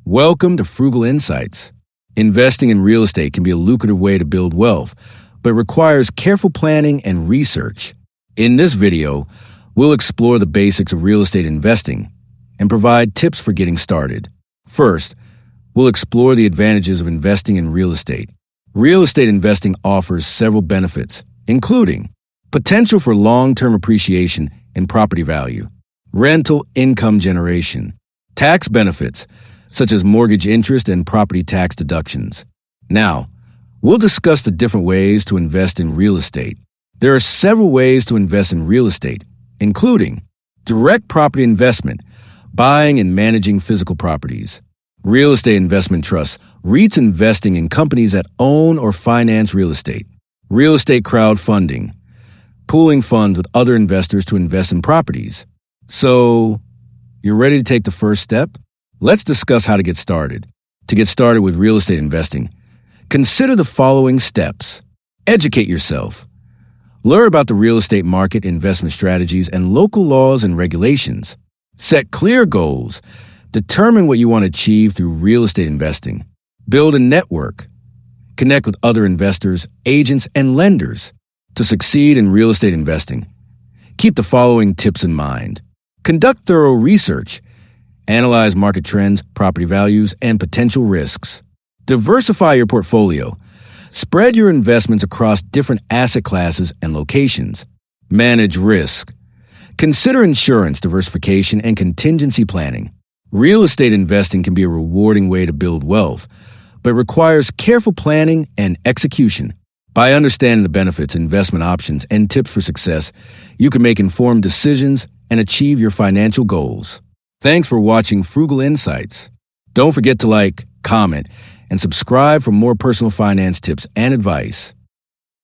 Welcome to Frugal Insights. Investing in real estate can be a lucrative way to build wealth, but requires careful planning and research. In this video, we'll explore the basics of real estate investing and provide tips for getting started. First, we'll explore the advantages of investing in real estate. Real estate investing offers several benefits, including potential for long-term appreciation in property value, rental income generation, tax benefits, such as mortgage interest and property tax deductions. Now, we'll discuss the different ways to invest in real estate. There are several ways to invest in real estate, including direct property investment, buying and managing physical properties, real estate investment trusts, REITs investing in companies that own or finance real estate crowdfunding, pooling funds with other investors to invest in properties. So, you're ready to take the first step? Let's discuss how to get started. To get started with real estate investing, consider the following steps. Educate yourself. Learn about the real estate market, investment strategies, and local laws and regulations. Set clear goals. Determine what you want to achieve through real estate investing. Build a network. Connect with other investors, agents, and lenders. To succeed in real estate investing, keep the following tips in mind. Conduct thorough research. Analyze market trends, property values, and potential risks. Diversify your portfolio. Spread your investments across different asset classes and locations. Manage risk. Consider insurance, diversification, and contingency planning. Real estate investing can be a rewarding way to build wealth, but requires careful planning and execution. By understanding the benefits, investment options, and tips for success, you can make informed decisions and achieve your financial goals. Thanks for watching Frugal Insights. Don't forget to like, comment, and subscribe for more personal finance tips and advice.